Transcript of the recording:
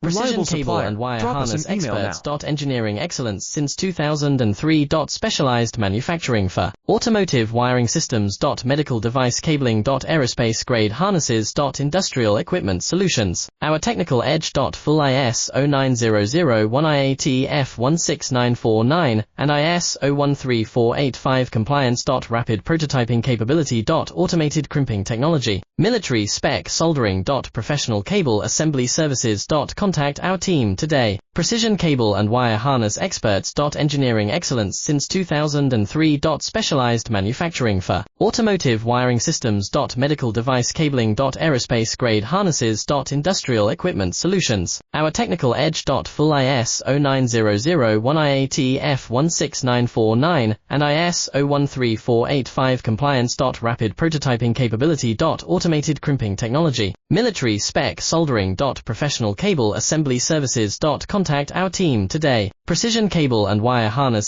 Precision cable and wire harness experts. Engineering excellence since 2003. Specialized manufacturing for automotive wiring systems. Medical device cabling. Aerospace grade harnesses. Industrial equipment solutions. Our technical edge. Full ISO 9001 IAT F16949 and ISO 13485 compliance. Rapid prototyping capability. Automated crimping technology. Military spec soldering. Professional cable assembly services. Contact our team today. Precision cable and wire harness experts. Engineering excellence since 2003. Specialized manufacturing for automotive wiring systems. Medical device cabling. Aerospace grade harnesses. Industrial equipment solutions. Our technical edge. Full ISO 9001 IAT F16949 and ISO 13485 compliance. Rapid prototyping capability. Automated crimping technology. Military spec soldering. Professional cable assembly services. Contact our team today. Precision cable and wire harness